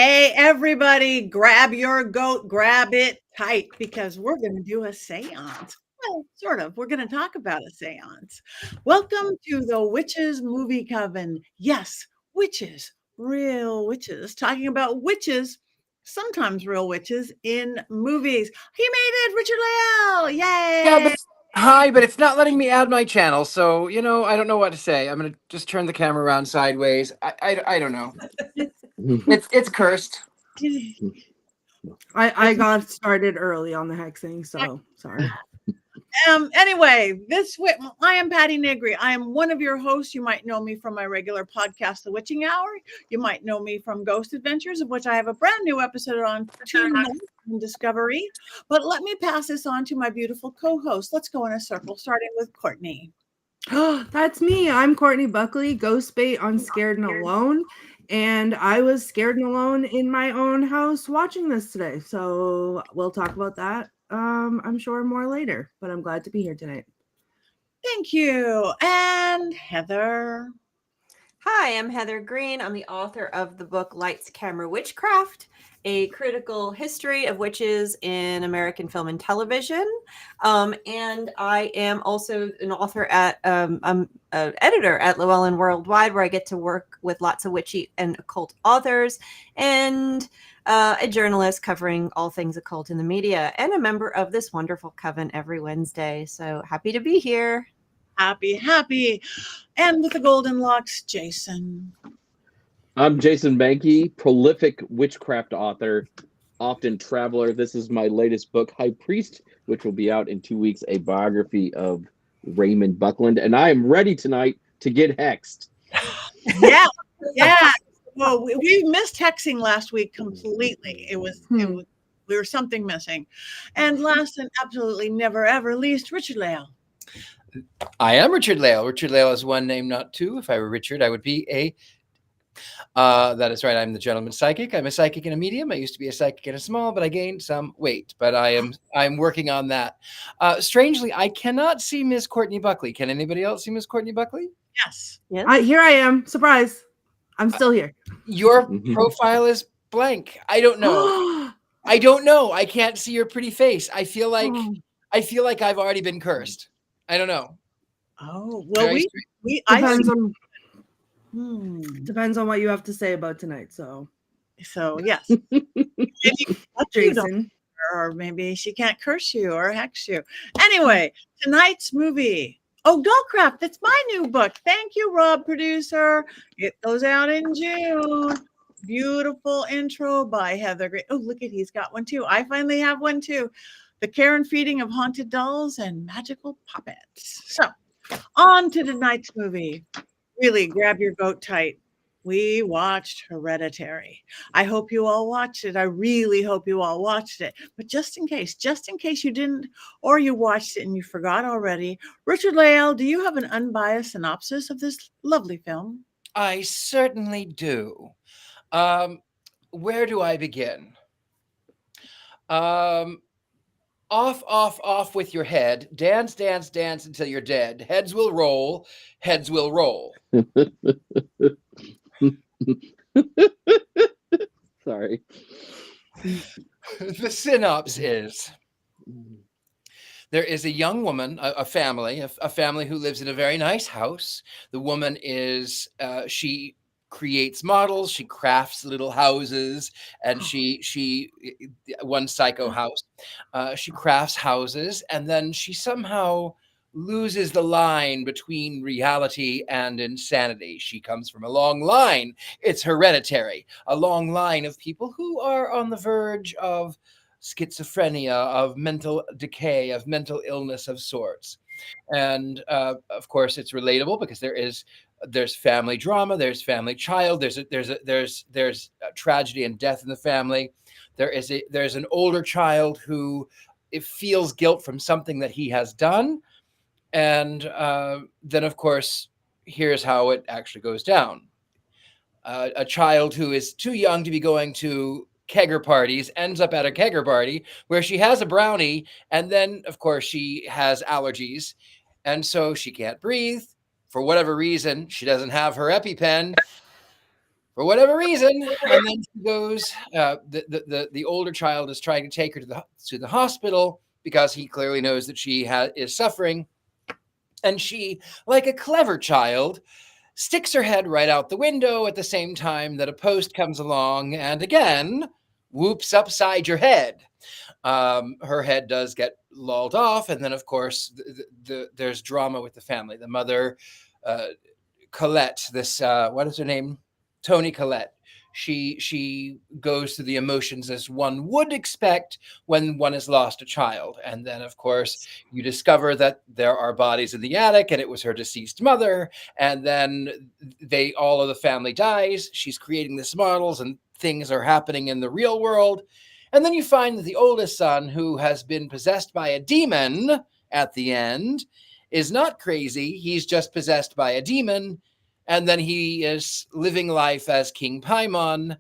Hey, everybody, grab your goat, grab it tight because we're going to do a seance. Well, sort of. We're going to talk about a seance. Welcome to the Witches Movie Coven. Yes, witches, real witches, talking about witches, sometimes real witches in movies. He made it, Richard-Lael. Yeah, Yay! but but it's not letting me add my channel. So I don't know what to say. I'm gonna just turn the camera around sideways. I don't know. It's cursed. I got started early on the hexing, so sorry. Anyway, I am Patti Negri. I am one of your hosts. You might know me from my regular podcast, The Witching Hour. You might know me from Ghost Adventures, of which I have a brand new episode on tonight on Discovery. But let me pass this on to my beautiful co-host. Let's go in a circle, starting with Courtney. That's me. I'm Courtney Buckley, ghost bait on Scared and Alone. And I was scared and alone in my own house watching this today. So we'll talk about that, I'm sure, more later. But I'm glad to be here tonight. Thank you. And Heather. Hi, I'm Heather Greene. I'm the author of the book Lights, Camera, Witchcraft, a critical history of witches in American film and television. And I am also an author I'm an editor at Llewellyn Worldwide, where I get to work with lots of witchy and occult authors, and a journalist covering all things occult in the media, and a member of this wonderful coven every Wednesday. So happy to be here. Happy. And with the golden locks, Jason. I'm Jason Mankey, prolific witchcraft author, often traveler. This is my latest book, High Priest, which will be out in 2 weeks, a biography of Raymond Buckland. And I am ready tonight to get hexed. Yeah. Well, we missed hexing last week completely. It was we were something missing. And last and absolutely never ever least, Richard-Lael. I am Richard-Lael. Richard-Lael is one name, not two. If I were Richard, I would be a. That is right. I'm the gentleman psychic. I'm a psychic and a medium. I used to be a psychic and a small, but I gained some weight. But I'm working on that. Strangely, I cannot see Miss Courtney Buckley. Can anybody else see Miss Courtney Buckley? Yes. Here I am. Surprise. I'm still here. Your profile is blank. I don't know. I don't know. I can't see your pretty face. I feel like I've already been cursed. I don't know. Oh, well, depends on what you have to say about tonight. So yes. Maybe Jason. Or maybe she can't curse you or hex you. Anyway, tonight's movie. Oh, Dollcraft. That's my new book. Thank you, Rob, producer. It goes out in June. Beautiful intro by Heather Greene. Oh, look at, he's got one too. I finally have one too. The Care and Feeding of Haunted Dolls and Magical Puppets. So, on to tonight's movie. Really, grab your goat tight. We watched Hereditary. I hope you all watched it. I really hope you all watched it. But just in case you didn't, or you watched it and you forgot already, Richard-Lael, do you have an unbiased synopsis of this lovely film? I certainly do. Where do I begin? Off with your head. Dance until you're dead. Heads will roll. Sorry. The synopsis is: there is a young woman, a family who lives in a very nice house. The woman is, she creates models, she crafts little houses, and she one psycho house, she crafts houses, and then she somehow loses the line between reality and insanity. She comes from a long line. It's hereditary, a long line of people who are on the verge of schizophrenia, of mental decay, of mental illness of sorts. And of course, it's relatable because there's family drama, there's family child, there's a tragedy and death in the family. There's an older child who feels guilt from something that he has done, and then of course, here's how it actually goes down. A child who is too young to be going to kegger parties ends up at a kegger party where she has a brownie, and then of course she has allergies, and so she can't breathe. For whatever reason, she doesn't have her EpiPen. for whatever reason. And then she goes, the older child is trying to take her to the hospital because he clearly knows that she is suffering. And she, like a clever child, sticks her head right out the window at the same time that a post comes along and again whoops upside your head. Her head does get lolled off, and then of course there's drama with the family. The mother, Colette, this what is her name? Toni Collette. She goes through the emotions as one would expect when one has lost a child. And then, of course, you discover that there are bodies in the attic and it was her deceased mother. And then all of the family dies. She's creating these models and things are happening in the real world. And then you find that the oldest son, who has been possessed by a demon at the end, is not crazy. He's just possessed by a demon. And then he is living life as King Paimon,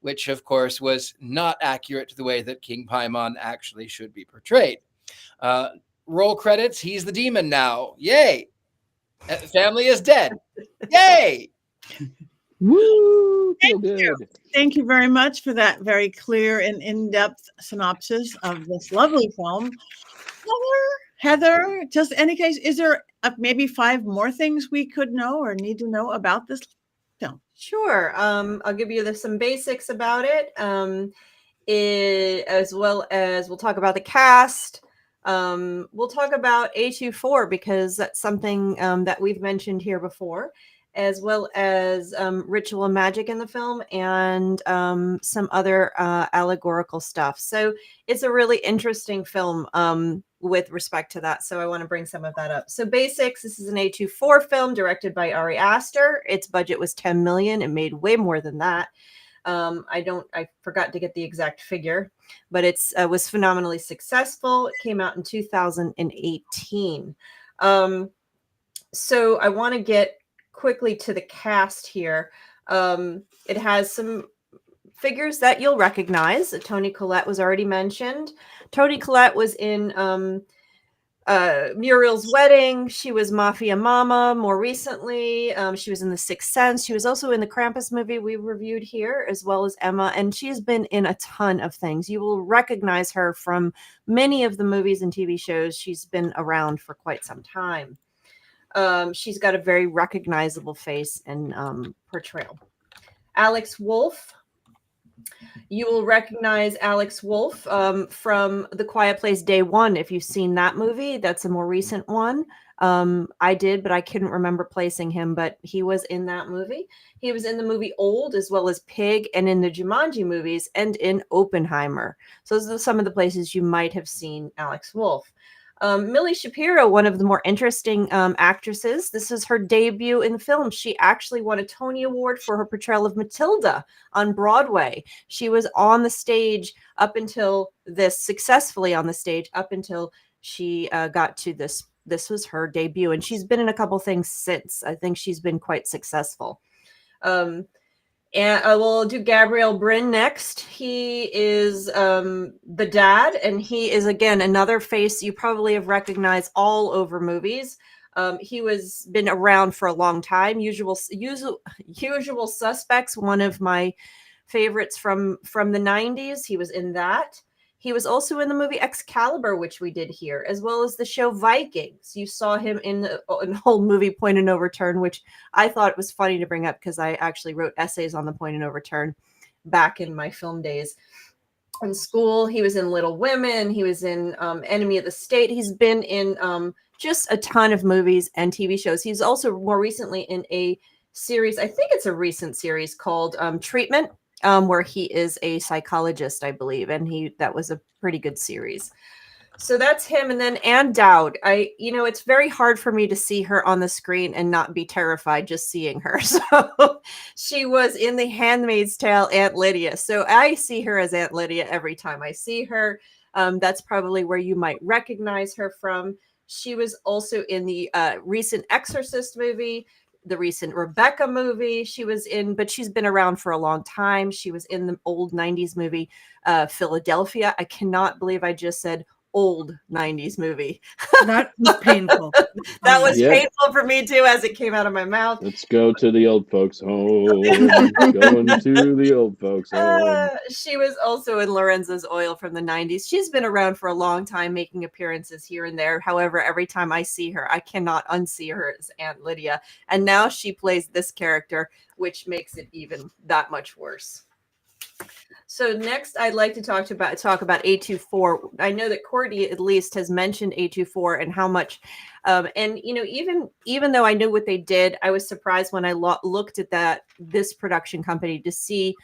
which, of course, was not accurate to the way that King Paimon actually should be portrayed. Roll credits. He's the demon now. Yay. Family is dead. Yay. Woo! Feel good. Thank you very much for that very clear and in-depth synopsis of this lovely film. Heather, just any case, is there maybe 5 more things we could know or need to know about this film? Sure. I'll give you some basics about it, as well as we'll talk about the cast. We'll talk about A24 because that's something that we've mentioned here before, as well as ritual and magic in the film and some other allegorical stuff. So it's a really interesting film with respect to that. So I want to bring some of that up. So basics, this is an A24 film directed by Ari Aster. Its budget was 10 million. It made way more than that. I forgot to get the exact figure, but it was phenomenally successful. It came out in 2018. So I want to get quickly to the cast here. It has some figures that you'll recognize. Toni Collette was already mentioned. Toni Collette was in Muriel's Wedding. She was Mafia Mama more recently. She was in The Sixth Sense. She was also in the Krampus movie we reviewed here, as well as Emma. And she's been in a ton of things. You will recognize her from many of the movies and TV shows. She's been around for quite some time. She's got a very recognizable face and portrayal. Alex Wolff. You will recognize Alex Wolff from The Quiet Place Day One. If you've seen that movie, that's a more recent one. I did, but I couldn't remember placing him, but he was in that movie. He was in the movie Old, as well as Pig, and in the Jumanji movies, and in Oppenheimer. So those are some of the places you might have seen Alex Wolff. Millie Shapiro, one of the more interesting actresses. This is her debut in film. She actually won a Tony Award for her portrayal of Matilda on Broadway. She was on the stage successfully on the stage up until she got to this. This was her debut, and she's been in a couple things since. I think she's been quite successful. And I will do Gabriel Brin next. He is the dad, and he is, again, another face you probably have recognized all over movies. He was been around for a long time. Usual Suspects, one of my favorites from the 90s. He was in that. He was also in the movie Excalibur, which we did here, as well as the show Vikings. You saw him in an whole movie, Point of No Return, which I thought it was funny to bring up because I actually wrote essays on the Point of No Return back in my film days. In school, he was in Little Women. He was in Enemy of the State. He's been in just a ton of movies and TV shows. He's also more recently in a series, I think it's a recent series called Treatment, where he is a psychologist, I believe, and that was a pretty good series. So that's him. And then Ann Dowd. It's very hard for me to see her on the screen and not be terrified just seeing her. So she was in The Handmaid's Tale, Aunt Lydia. So I see her as Aunt Lydia every time I see her. That's probably where you might recognize her from. She was also in the recent Exorcist movie, the recent Rebecca movie she was in, but she's been around for a long time. She was in the old 90s movie, Philadelphia. I cannot believe I just said old 90s movie. That was painful. That was Yep. painful for me too as it came out of my mouth. Let's go to the old folks' home. Going to the old folks' home. She was also in Lorenzo's Oil from the 90s. She's been around for a long time, making appearances here and there. However, every time I see her, I cannot unsee her as Aunt Lydia. And now she plays this character, which makes it even that much worse. So next, I'd like to talk about A24. I know that Courtney at least has mentioned A24 and how much, and you know, even though I knew what they did, I was surprised when I looked at this production company to see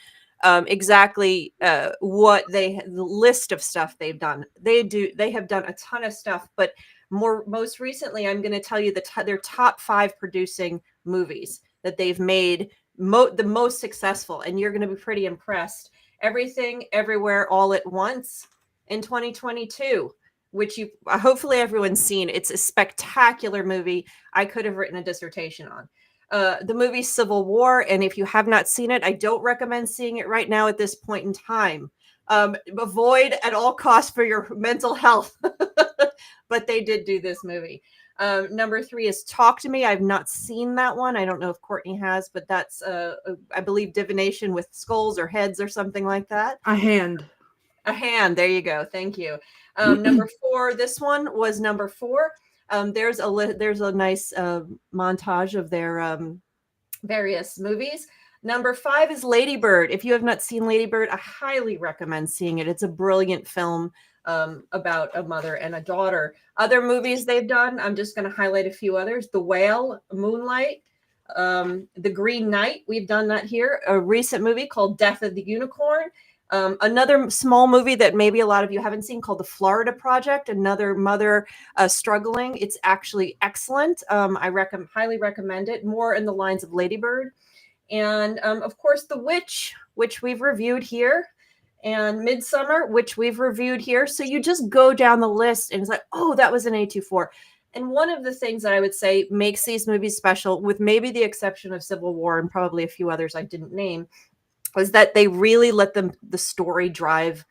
exactly what the list of stuff they've done. They have done a ton of stuff, but most recently, I'm going to tell you their top 5 producing movies that they've made, the most successful, and you're going to be pretty impressed. Everything, Everywhere, All at Once in 2022, which hopefully everyone's seen. It's a spectacular movie. I could have written a dissertation on. The movie Civil War, and if you have not seen it, I don't recommend seeing it right now at this point in time. Avoid at all costs for your mental health. But they did do this movie. Number 3 is Talk to Me. I've not seen that one. I don't know if Courtney has, but that's, I believe, divination with skulls or heads or something like that. A hand. A hand. There you go. Thank you. Number 4. This one was number 4. There's a nice montage of their various movies. Number 5 is Lady Bird. If you have not seen Lady Bird, I highly recommend seeing it. It's a brilliant film about a mother and a daughter. Other movies they've done, I'm just going to highlight a few others. The Whale, Moonlight, The Green Knight. We've done that here. A recent movie called Death of the Unicorn. Another small movie that maybe a lot of you haven't seen called The Florida Project, another mother struggling. It's actually excellent. I highly recommend it. More in the lines of Lady Bird. And of course, The Witch, which we've reviewed here, and Midsummer, which we've reviewed here. So you just go down the list and it's like, oh, that was an A24. And one of the things that I would say makes these movies special, with maybe the exception of Civil War and probably a few others I didn't name, was that they really let the story drive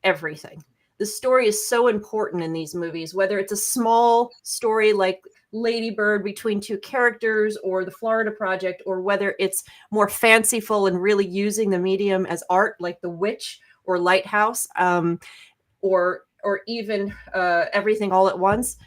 everything. The story is so important in these movies, whether it's a small story like Lady Bird between 2 characters or The Florida Project, or whether it's more fanciful and really using the medium as art like The Witch or Lighthouse, or even Everything All at Once.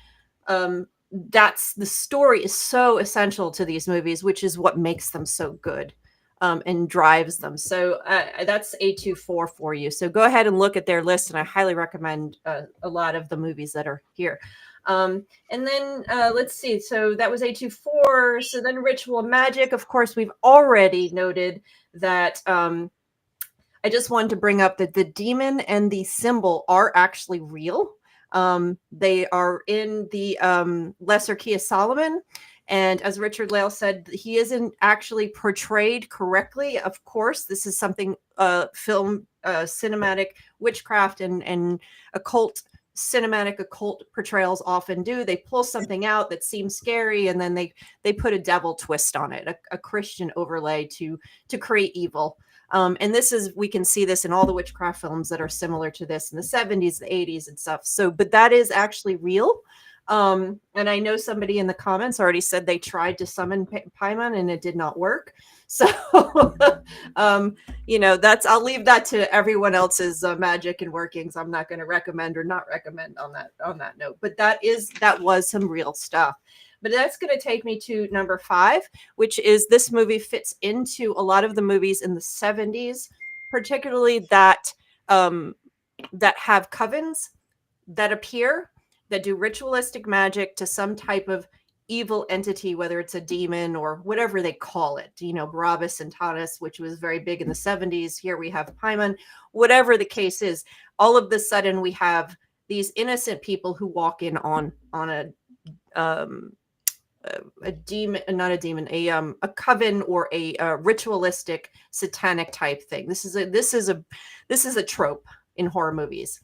That's the story is so essential to these movies, which is what makes them so good. And drives them. So that's A24 for you. So go ahead and look at their list, and I highly recommend a lot of the movies that are here. And then let's see. So that was A24. So then Ritual Magic. Of course, we've already noted that. I just wanted to bring up that the demon and the symbol are actually real. They are in the Lesser Key of Solomon. And as Richard-Lael said, he isn't actually portrayed correctly. Of course, this is something film, cinematic witchcraft and cinematic occult portrayals often do. They pull something out that seems scary, and then they put a devil twist on it, a Christian overlay to create evil. And we can see this in all the witchcraft films that are similar to this in the 70s, the 80s and stuff. So, but that is actually real. And I know somebody in the comments already said they tried to summon Paimon and it did not work. So, I'll leave that to everyone else's magic and workings. I'm not going to recommend or not recommend on that note, but that was some real stuff. But that's going to take me to number 5, which is this movie fits into a lot of the movies in the 70s, particularly that have covens that appear, that do ritualistic magic to some type of evil entity, whether it's a demon or whatever they call it, Barabbas and Tanis, which was very big in the 70s. Here we have Paimon, whatever the case is. All of a sudden we have these innocent people who walk in on a demon, not a demon, a coven or a ritualistic satanic type thing. This is a trope in horror movies.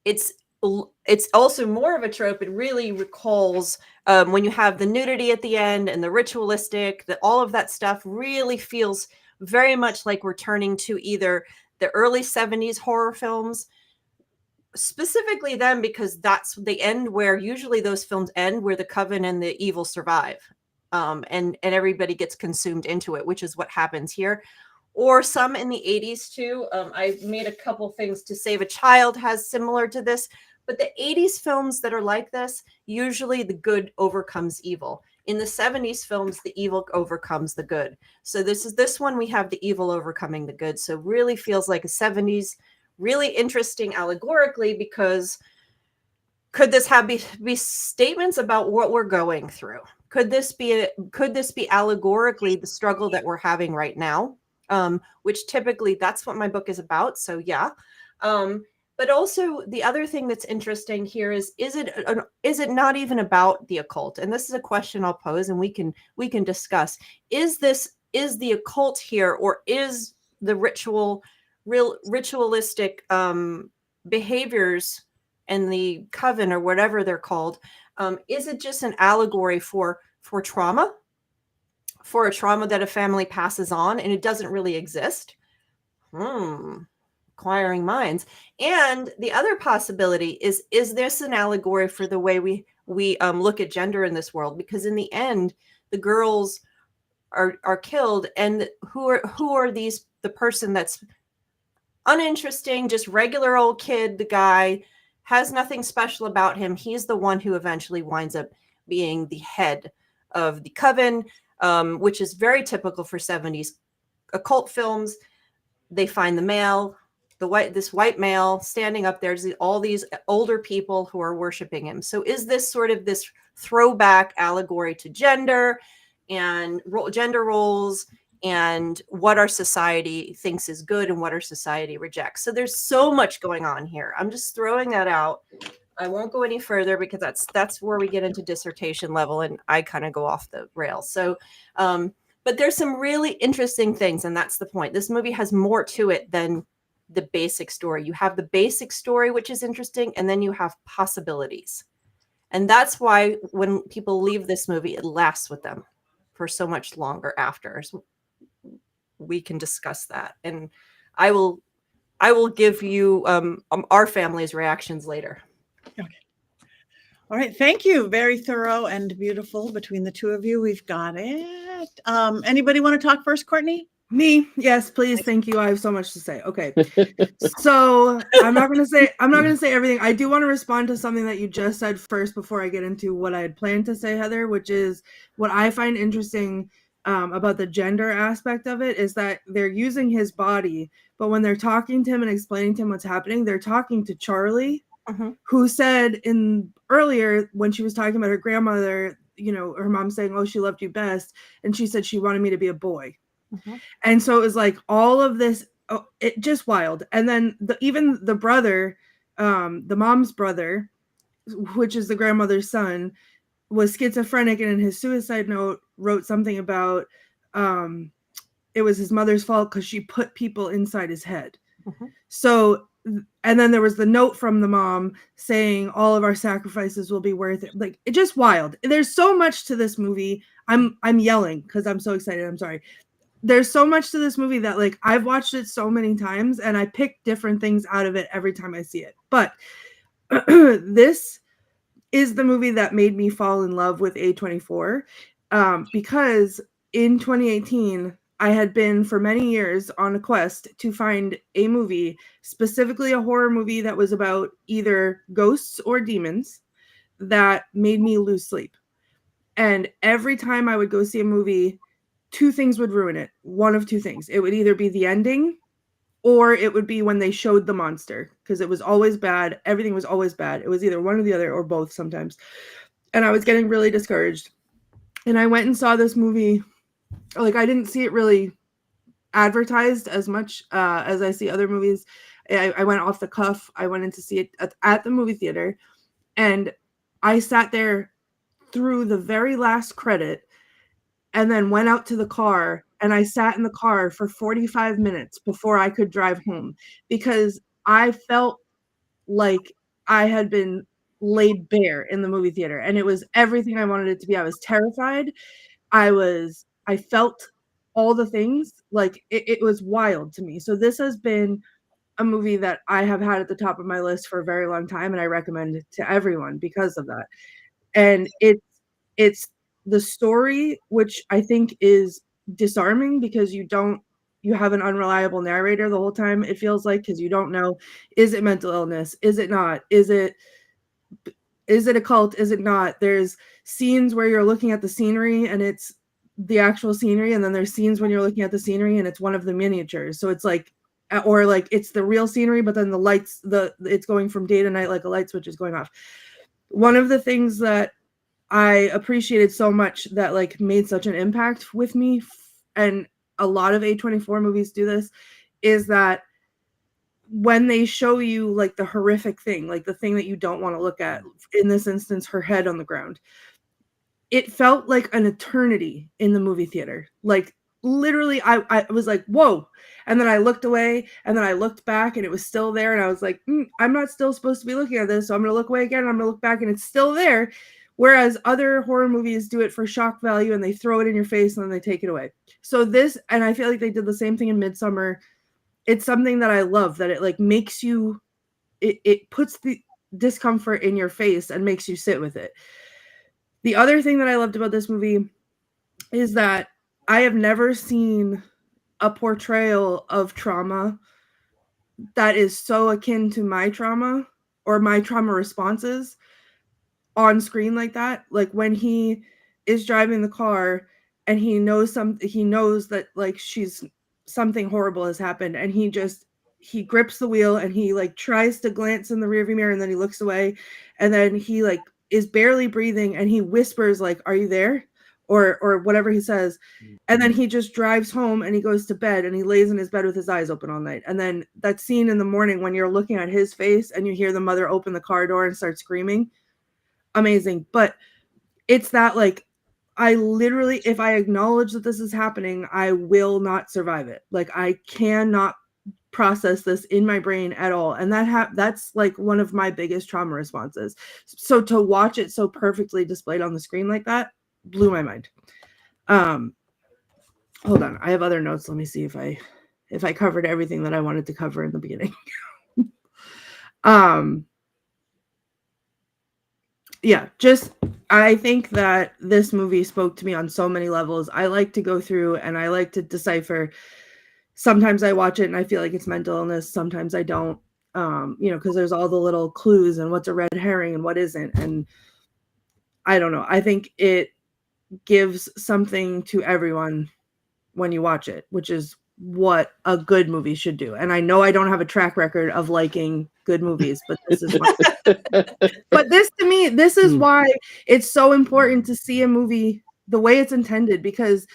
It's also more of a trope. It really recalls when you have the nudity at the end and the ritualistic, all of that stuff really feels very much like we're turning to either the early 70s horror films specifically them, because that's the end where usually those films end, where the coven and the evil survive, and everybody gets consumed into it, which is what happens here. Or some in the 80s too. I made a couple things. To Save a Child has similar to this, but the 80s films that are like this, usually the good overcomes evil. In the 70s films, the evil overcomes the good. So this one, we have the evil overcoming the good. So really feels like a 70s, really interesting allegorically, because could this be statements about what we're going through? Could this be allegorically the struggle that we're having right now? Which typically that's what my book is about. So yeah. But also the other thing that's interesting here is it not even about the occult? And this is a question I'll pose, and we can discuss. Is the occult here, or is the ritualistic behaviors and the coven, or whatever they're called, is it just an allegory for trauma? For a trauma that a family passes on, and it doesn't really exist? Acquiring minds. And the other possibility is this an allegory for the way we look at gender in this world? Because in the end, the girls are killed, and who are these? The person that's uninteresting, just regular old kid, the guy has nothing special about him. He's the one who eventually winds up being the head of the coven, which is very typical for 70s occult films. They find the male, this white male standing up there. There's all these older people who are worshiping him. So is this sort of this throwback allegory to gender and gender roles, and what our society thinks is good and what our society rejects? So there's so much going on here. I'm just throwing that out. I won't go any further, because that's where we get into dissertation level, and I kind of go off the rails. So, but there's some really interesting things, and that's the point. This movie has more to it than the basic story. You have the basic story, which is interesting, and then you have possibilities. And that's why when people leave this movie, it lasts with them for so much longer after. So we can discuss that, and I will give you our family's reactions later. Okay. All right. Thank you. Very thorough and beautiful between the two of you. We've got it. Anybody want to talk first, Courtney? Me? Yes, please. Thank you. I have so much to say. Okay. So I'm not going to say everything. I do want to respond to something that you just said first before I get into what I had planned to say, Heather, which is what I find interesting about the gender aspect of it, is that they're using his body, but when they're talking to him and explaining to him what's happening, they're talking to Charlie, who said earlier when she was talking about her grandmother, her mom saying, "Oh, she loved you best," and she said she wanted me to be a boy. And so it was like all of this, it just wild. And then even the brother, the mom's brother, which is the grandmother's son, was schizophrenic, and in his suicide note wrote something about it was his mother's fault because she put people inside his head. So, and then there was the note from the mom saying all of our sacrifices will be worth it. Like, it just wild. There's so much to this movie. I'm yelling because I'm so excited. I'm sorry. There's so much to this movie that, like, I've watched it so many times and I pick different things out of it every time I see it. But this is the movie that made me fall in love with A24, because in 2018, I had been for many years on a quest to find a movie, specifically a horror movie that was about either ghosts or demons, that made me lose sleep. And every time I would go see a movie, two things would ruin it. One of two things. It would either be the ending, or it would be when they showed the monster, because it was always bad. Everything was always bad. It was either one or the other, or both sometimes. And I was getting really discouraged. And I went and saw this movie. Like, I didn't see it really advertised as much as I see other movies. I went off the cuff. I went in to see it at the movie theater. And I sat there through the very last credit, and then went out to the car, and I sat in the car for 45 minutes before I could drive home, because I felt like I had been laid bare in the movie theater, and it was everything I wanted it to be. I was terrified. I felt all the things. Like, it was wild to me. So this has been a movie that I have had at the top of my list for a very long time, and I recommend it to everyone because of that. And it's the story, which I think is disarming because you have an unreliable narrator the whole time, it feels like, because you don't know, is it mental illness? Is it not? Is it a cult? Is it not? There's scenes where you're looking at the scenery and it's the actual scenery, and then there's scenes when you're looking at the scenery and it's one of the miniatures. So it's like, or like it's the real scenery, but then the lights, it's going from day to night like a light switch is going off. One of the things that I appreciated so much that like made such an impact with me, and a lot of A24 movies do this, is that when they show you like the horrific thing, like the thing that you don't want to look at, in this instance, her head on the ground, it felt like an eternity in the movie theater. Like literally, I was like, whoa. And then I looked away and then I looked back and it was still there. And I was like, I'm not still supposed to be looking at this. So I'm going to look away again. And I'm going to look back and it's still there. Whereas other horror movies do it for shock value and they throw it in your face and then they take it away. So this, and I feel like they did the same thing in Midsommar. It's something that I love, that it like makes you, it puts the discomfort in your face and makes you sit with it. The other thing that I loved about this movie is that I have never seen a portrayal of trauma that is so akin to my trauma or my trauma responses on screen like that. Like when he is driving the car and he knows that like something horrible has happened, and he grips the wheel and he like tries to glance in the rearview mirror and then he looks away, and then he like is barely breathing and he whispers like, "Are you there?" or whatever he says. And then he just drives home and he goes to bed and he lays in his bed with his eyes open all night. And then that scene in the morning when you're looking at his face and you hear the mother open the car door and start screaming. Amazing. But it's that like, I literally, if I acknowledge that this is happening, I will not survive it. Like I cannot process this in my brain at all. And that's like one of my biggest trauma responses. So to watch it so perfectly displayed on the screen like that blew my mind. Hold on, I have other notes. Let me see if I covered everything that I wanted to cover in the beginning. Yeah, just I think that this movie spoke to me on so many levels. I like to go through and I like to decipher. Sometimes I watch it and I feel like it's mental illness. Sometimes I don't, because there's all the little clues and what's a red herring and what isn't. And I don't know. I think it gives something to everyone when you watch it, which is what a good movie should do. And I know I don't have a track record of liking good movies, but this is why. But this, to me, this is why it's so important to see a movie the way it's intended, because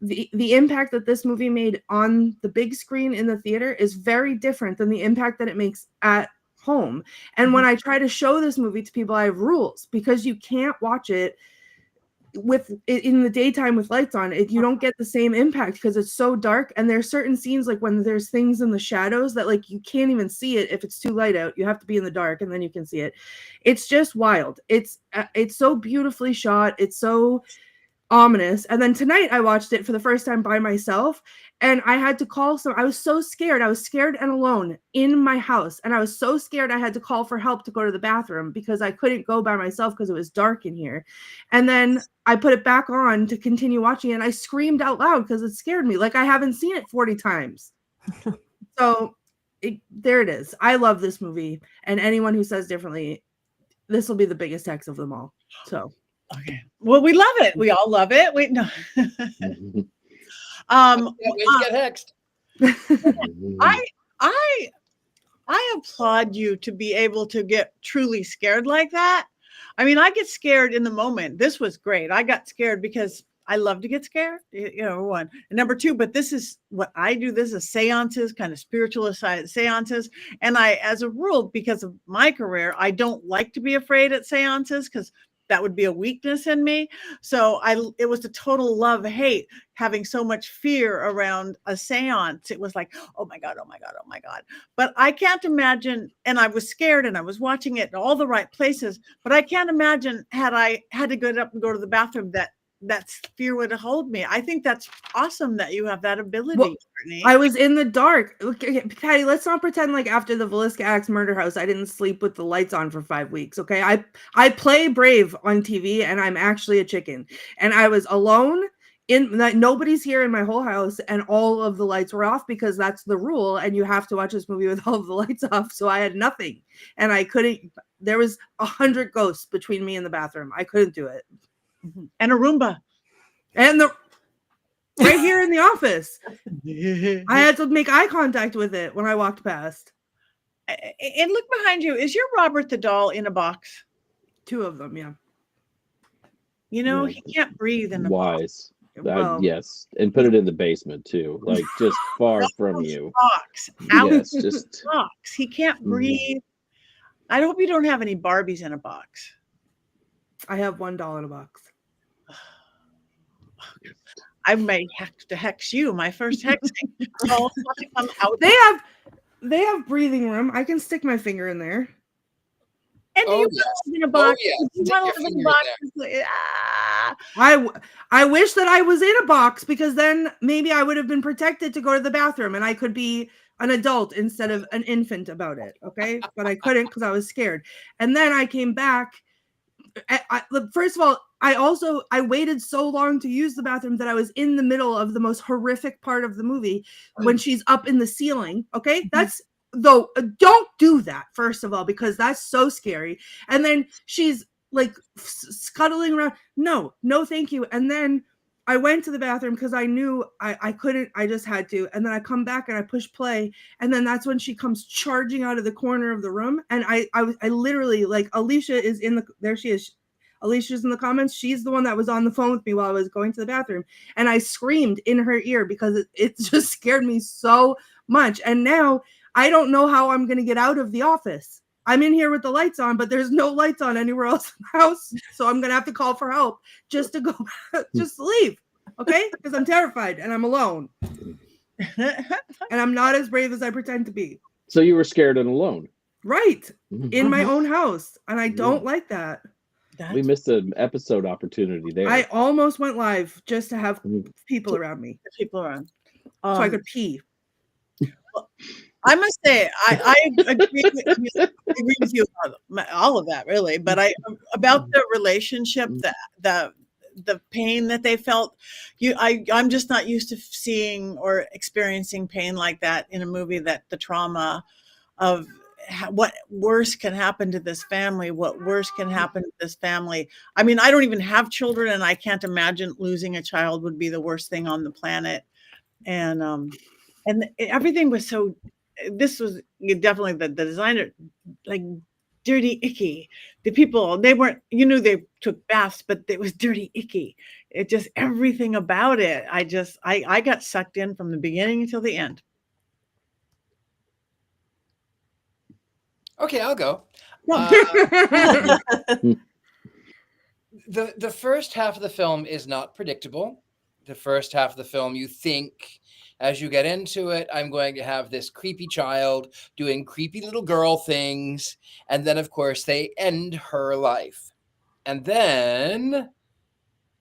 the impact that this movie made on the big screen in the theater is very different than the impact that it makes at home. And when I try to show this movie to people, I have rules, because you can't watch it in the daytime with lights on. You don't get the same impact because it's so dark. And there's certain scenes like when there's things in the shadows that like you can't even see it if it's too light out. You have to be in the dark and then you can see it. It's just wild. It's so beautifully shot. It's so ominous. And then tonight I watched it for the first time by myself, and I had to call I was so scared. I was scared and alone in my house, and I was so scared I had to call for help to go to the bathroom because I couldn't go by myself because it was dark in here. And then I put it back on to continue watching, and I screamed out loud because it scared me like I haven't seen it 40 times. So there it is. I love this movie, and anyone who says differently, this will be the biggest hex of them all. So okay. Well, we love it. We all love it. We no. Get hexed. I applaud you to be able to get truly scared like that. I mean, I get scared in the moment. This was great. I got scared because I love to get scared, one. And number two, but this is what I do. This is seances, kind of spiritualist seances. And I, as a rule, because of my career, I don't like to be afraid at seances because that would be a weakness in me. So it was a total love-hate, having so much fear around a seance. It was like, oh my God, oh my God, oh my God. But I can't imagine, and I was scared and I was watching it in all the right places, but I can't imagine had I had to get up and go to the bathroom that that fear would hold me. I think that's awesome that you have that ability, Well, Courtney. I was in the dark. Okay, Patty, let's not pretend like after the Villisca Axe murder house, I didn't sleep with the lights on for 5 weeks. Okay. I play brave on TV and I'm actually a chicken. And I was alone in that nobody's here in my whole house and all of the lights were off because that's the rule. And you have to watch this movie with all of the lights off. So I had nothing and I couldn't, there was 100 ghosts between me and the bathroom. I couldn't do it. And a Roomba. And right here in the office. I had to make eye contact with it when I walked past. And look behind you. Is your Robert the doll in a box? 2 of them, yeah. You know, Yeah. he can't breathe in a box. Wise. Well, Yes, and put it in the basement too, like just far from you. Box. Out Yes, just box. He can't breathe. I hope you don't have any Barbies in a box. I have $1 in a box. I may have to hex you. My first hexing. I'll have to come out. They have breathing room. I can stick my finger in there. And do Oh, you yes. want to live in a box? yes. Do you Stick want your to live in finger a in box? I wish that I was in a box because then maybe I would have been protected to go to the bathroom and I could be an adult instead of an infant about it. Okay. But I couldn't because I was scared. And then I came back. First of all, I waited so long to use the bathroom that I was in the middle of the most horrific part of the movie when she's up in the ceiling. Okay. That's though, don't do that, first of all, because that's so scary. And then she's like scuttling around. No, thank you. And then I went to the bathroom because I knew I couldn't, I just had to. And then I come back and I push play. And then that's when she comes charging out of the corner of the room. And I literally, like, Alicia is there she is. Alicia's in the comments. She's the one that was on the phone with me while I was going to the bathroom. And I screamed in her ear because it just scared me so much. And now I don't know how I'm going to get out of the office. I'm in here with the lights on, but there's no lights on anywhere else in the house. So I'm going to have to call for help just to go, just leave. Okay. Because I'm terrified and I'm alone. And I'm not as brave as I pretend to be. so you were scared and alone. Right. In my Uh-huh. own house. And I don't like that. We missed an episode opportunity there. I almost went live just to have people around me. People around. So I could pee. I must say, I agree with you about all of that, really. But about the relationship, the pain that they felt. I'm just not used to seeing or experiencing pain like that in a movie. That the trauma of what worse can happen to this family. What worse can happen to this family? I mean, I don't even have children, and I can't imagine losing a child would be the worst thing on the planet. And everything was so. This was definitely the designer, like dirty, icky. The people, they weren't, you knew they took baths, but it was dirty, icky. It just, everything about it. I got sucked in from the beginning until the end. Okay, I'll go. The first half of the film is not predictable. The first half of the film, you think, as you get into it, I'm going to have this creepy child doing creepy little girl things. And then, of course, they end her life. And then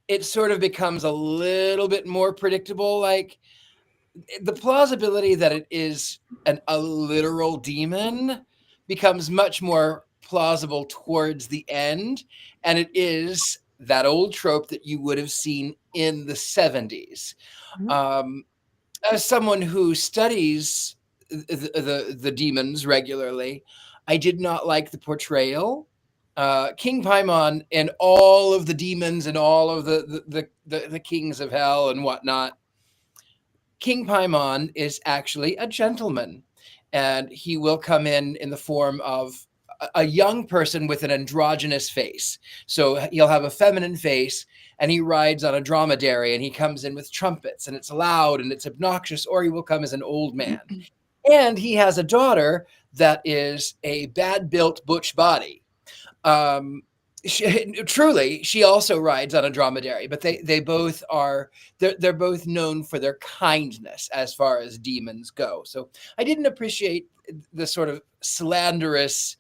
it sort of becomes a little bit more predictable. Like the plausibility that it is a literal demon becomes much more plausible towards the end. And it is that old trope that you would have seen in the 70s. As someone who studies the demons regularly, I did not like the portrayal. King Paimon and all of the demons and all of the kings of hell and whatnot. King Paimon is actually a gentleman, and he will come in the form of a young person with an androgynous face. So he'll have a feminine face, and he rides on a dromedary, and he comes in with trumpets, and it's loud and it's obnoxious, or he will come as an old man. And he has a daughter that is a bad-built butch body. She also rides on a dromedary, but they both are, they're both known for their kindness as far as demons go. So I didn't appreciate the sort of slanderous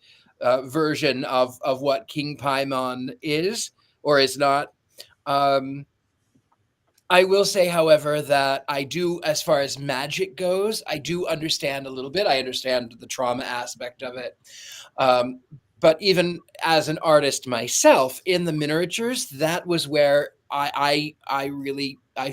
version of what King Paimon is or is not. I will say, however, that I do, as far as magic goes, I do understand a little bit. I understand the trauma aspect of it. Um, but even as an artist myself, in the miniatures, that was where I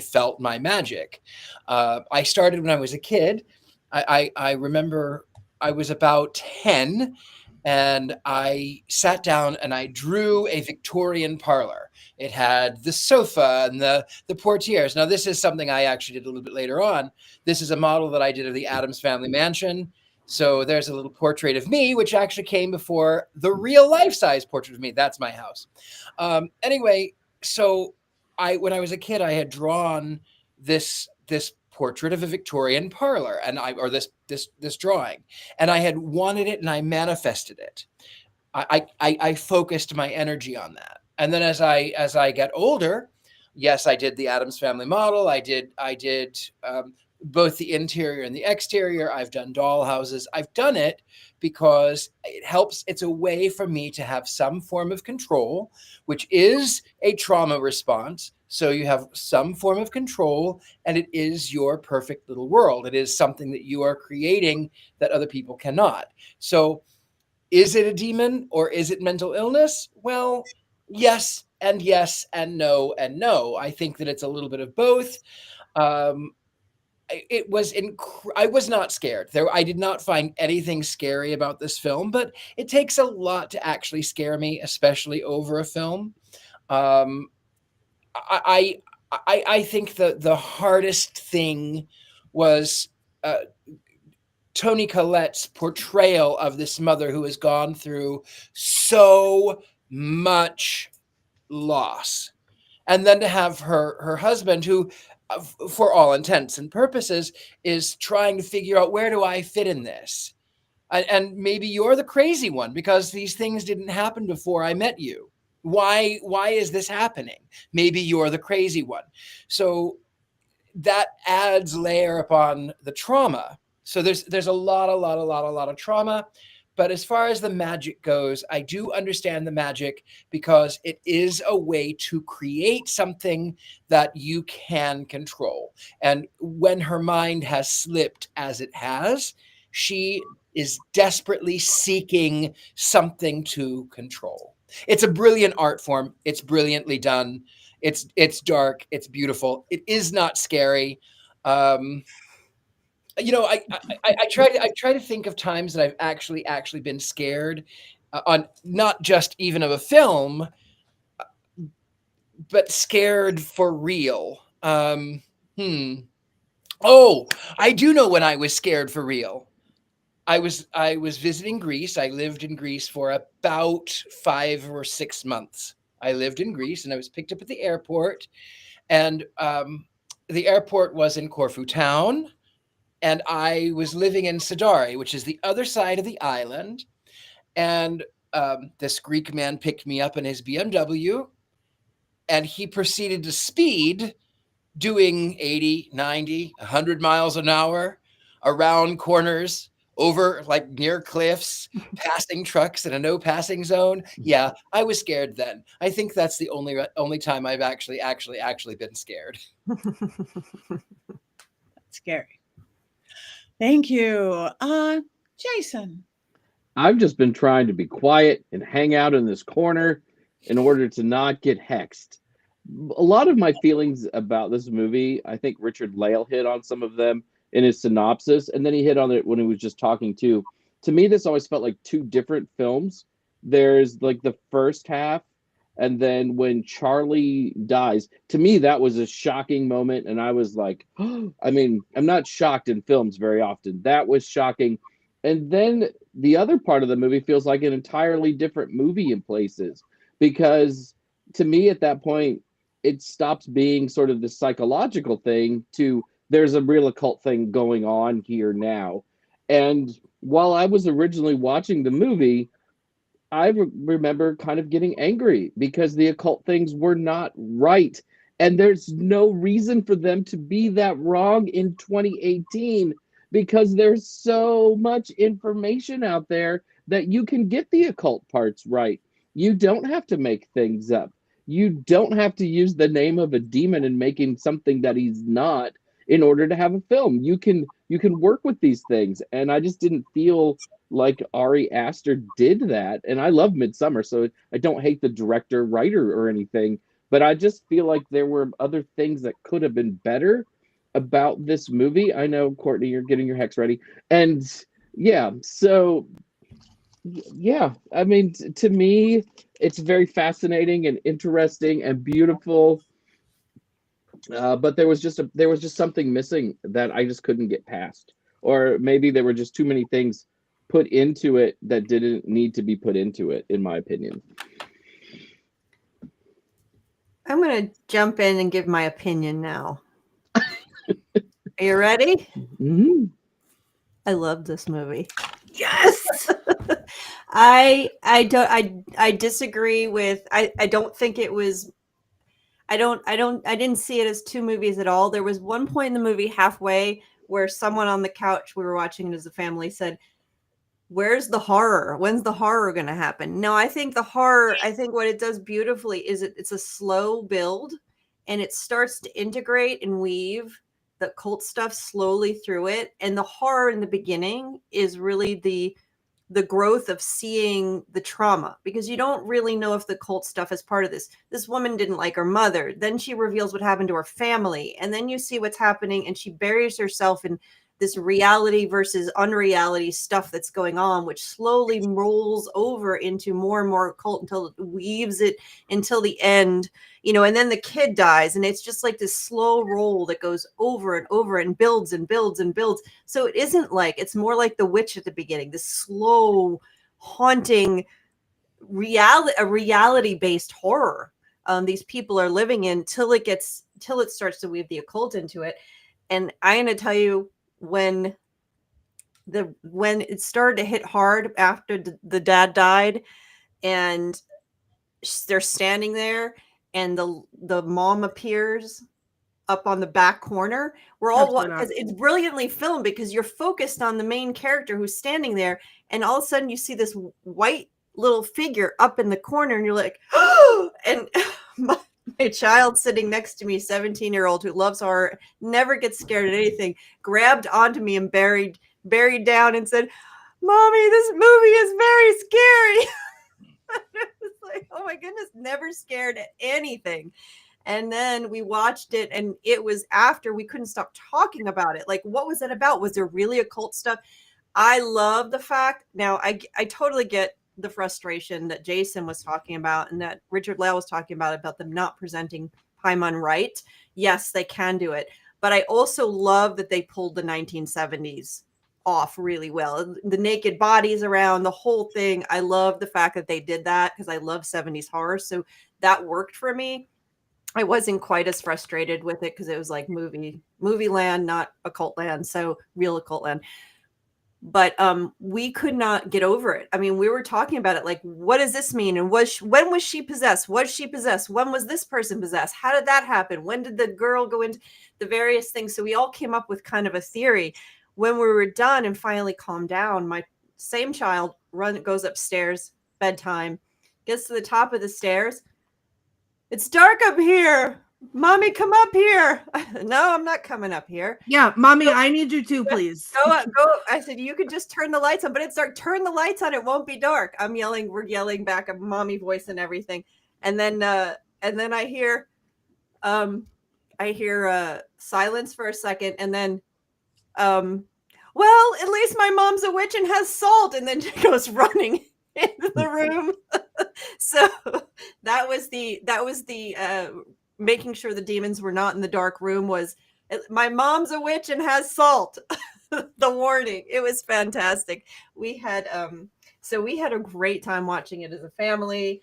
felt my magic. I started when I was a kid. I remember I was about 10, and I sat down and I drew a Victorian parlor. It had the sofa and the portieres. Now, this is something I actually did a little bit later on. This is a model that I did of the Addams Family Mansion. So there's a little portrait of me, which actually came before the real life-size portrait of me. That's my house. Anyway, so when I was a kid, I had drawn this portrait of a Victorian parlor, and this drawing, and I had wanted it, and I manifested it. I focused my energy on that, and then as I get older, yes, I did the Addams Family model. I did both the interior and the exterior. I've done doll houses. I've done it because it helps. It's a way for me to have some form of control, which is a trauma response. So you have some form of control, and it is your perfect little world. It is something that you are creating that other people cannot. So is it a demon or is it mental illness? Well, yes and no and no. I think that it's a little bit of both. I was not scared. I did not find anything scary about this film, but it takes a lot to actually scare me, especially over a film. I think the hardest thing was Toni Collette's portrayal of this mother who has gone through so much loss, and then to have her husband, who, for all intents and purposes, is trying to figure out, where do I fit in this? And maybe you're the crazy one because these things didn't happen before I met you. Why is this happening? Maybe you're the crazy one. So that adds layer upon the trauma. So there's a lot of trauma. But as far as the magic goes, I do understand the magic because it is a way to create something that you can control. And when her mind has slipped as it has, she is desperately seeking something to control. It's a brilliant art form. It's brilliantly done. It's dark. It's beautiful. It is not scary. I try to think of times that I've actually been scared on not just even of a film, but scared for real. Oh, I do know when I was scared for real. I was visiting Greece. I lived in Greece for about 5 or 6 months. I lived in Greece, and I was picked up at the airport, and the airport was in Corfu town. And I was living in Sidari, which is the other side of the island. And this Greek man picked me up in his BMW, and he proceeded to speed, doing 80, 90, 100 miles an hour around corners, over like near cliffs, passing trucks in a no passing zone. Yeah, I was scared then. I think that's the only time I've actually been scared. That's scary. Thank you. Jason. I've just been trying to be quiet and hang out in this corner in order to not get hexed. A lot of my feelings about this movie, I think Richard-Lael hit on some of them in his synopsis, and then he hit on it when he was just talking too. To me, this always felt like two different films. There's like the first half, and then when Charlie dies, to me, that was a shocking moment. And I was like, oh, I mean, I'm not shocked in films very often. That was shocking. And then the other part of the movie feels like an entirely different movie in places, because to me, at that point, it stops being sort of the psychological thing to there's a real occult thing going on here now. And while I was originally watching the movie, I remember kind of getting angry because the occult things were not right. And there's no reason for them to be that wrong in 2018 because there's so much information out there that you can get the occult parts right. You don't have to make things up. you don't have to use the name of a demon and make him something that he's not in order to have a film. You can work with these things, and I just didn't feel like Ari Aster did that. And I love Midsummer, so I don't hate the director, writer, or anything, but I just feel like there were other things that could have been better about this movie. I know, Courtney, you're getting your hex ready, and yeah, so yeah, I mean, to me, it's very fascinating and interesting and beautiful. But there was just something missing that I just couldn't get past, or maybe there were just too many things put into it that didn't need to be put into it, in my opinion. I'm going to jump in and give my opinion now. Are you ready? Mm-hmm. I love this movie. Yes. I disagree with, I don't think it was, I didn't see it as two movies at all. There was one point in the movie halfway where someone on the couch, we were watching it as a family, said, "Where's the horror? When's the horror going to happen?" No, I think what it does beautifully is it's a slow build, and it starts to integrate and weave the cult stuff slowly through it. And the horror in the beginning is really the growth of seeing the trauma, because you don't really know if the cult stuff is part of this. This woman didn't like her mother. Then she reveals what happened to her family. And then you see what's happening, and she buries herself in this reality versus unreality stuff that's going on, which slowly rolls over into more and more occult until it weaves it until the end, and then the kid dies. And it's just like this slow roll that goes over and over and builds and builds and builds. So it isn't like, it's more like The Witch at the beginning, this slow, haunting reality-based horror these people are living in till it starts to weave the occult into it. And I'm going to tell you, when it started to hit hard after the dad died, and they're standing there, and the mom appears up on the back corner, we're all, because it's brilliantly filmed, because you're focused on the main character who's standing there, and all of a sudden you see this white little figure up in the corner, and you're like, oh! And my child sitting next to me, 17-year-old, who loves horror, never gets scared at anything, grabbed onto me and buried down and said, "Mommy, this movie is very scary." It's like, oh my goodness, never scared at anything. And then we watched it, and it was after we couldn't stop talking about it. Like, what was it about? Was there really occult stuff? I love the fact, now I totally get the frustration that Jason was talking about, and that Richard-Lael was talking about them not presenting Paimon right. Yes, they can do it. But I also love that they pulled the 1970s off really well. The naked bodies around, the whole thing. I love the fact that they did that, because I love 70s horror. So that worked for me. I wasn't quite as frustrated with it, because it was like movie land, not occult land. So real occult land. But we could not get over it. I mean, we were talking about it like, what does this mean? And when was she possessed? Was she possessed? When was this person possessed? How did that happen? When did the girl go into the various things? So we all came up with kind of a theory. When we were done and finally calmed down, my same child goes upstairs, bedtime, gets to the top of the stairs. "It's dark up here. Mommy, come up here." "No, I'm not coming up here." Yeah, Mommy, I need you too, please. Go. I said, "You could just turn the lights on," but it's dark. "Turn the lights on. It won't be dark." We're yelling back, a mommy voice and everything. And then I hear silence for a second. And then, "Well, at least my mom's a witch and has salt." And then she goes running into the room. So that was the making sure the demons were not in the dark room, was, "My mom's a witch and has salt." The warning. It was fantastic. We had a great time watching it as a family.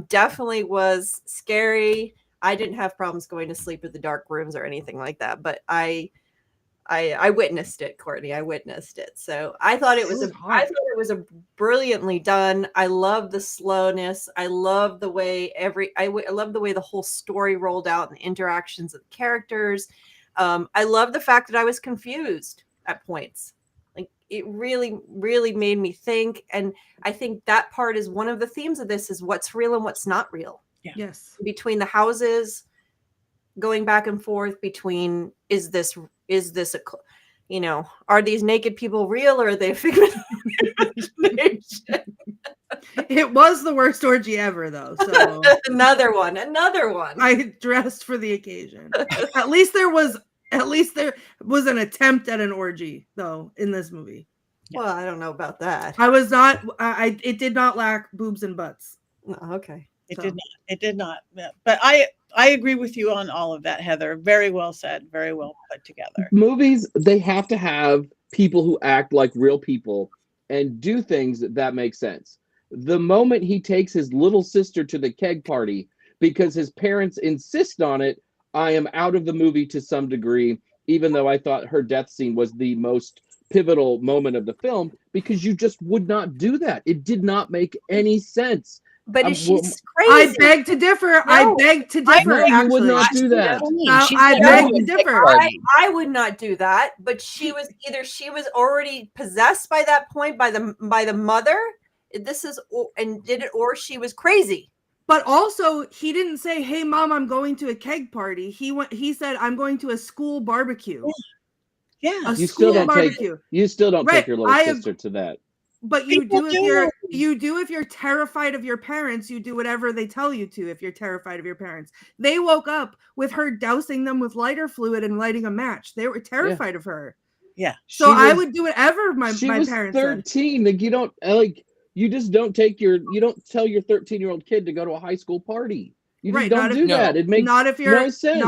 Definitely was scary. I didn't have problems going to sleep in the dark rooms or anything like that, but I witnessed it, Courtney. I witnessed it. So I thought it was a brilliantly done. I love the slowness. I love the way I love the way the whole story rolled out, and the interactions of the characters. I love the fact that I was confused at points. Like, it really, really made me think. And I think that part is one of the themes of this, is what's real and what's not real. Yes. between the houses, going back and forth between is this are these naked people real or are they a figment of imagination? It was the worst orgy ever, though. So another one. I dressed for the occasion. At least there was an attempt at an orgy, though, in this movie. Well, I don't know about that. I was not. It did not lack boobs and butts. Oh, okay. It did not. It did not. Yeah. But I agree with you on all of that, Heather. Very well said. Very well put together. Movies, they have to have people who act like real people and do things that make sense. The moment he takes his little sister to the keg party because his parents insist on it, I am out of the movie to some degree, even though I thought her death scene was the most pivotal moment of the film, because you just would not do that. It did not make any sense. But is she well, crazy? I beg to differ. I beg to differ. No, you would not do that. I beg to differ. I would not do that. But she was already possessed by that point by the mother. Or she was crazy. But also, he didn't say, "Hey, Mom, I'm going to a keg party." He said, "I'm going to a school barbecue." Yeah, you still don't take your little sister to that. But you do if you're terrified of your parents. You do whatever they tell you to. If you're terrified of your parents, they woke up with her dousing them with lighter fluid and lighting a match. They were terrified of her. Yeah. So I would do whatever my parents 13. said. Like you just don't tell your 13-year-old kid to go to a high school party. You just don't do that. It makes no sense.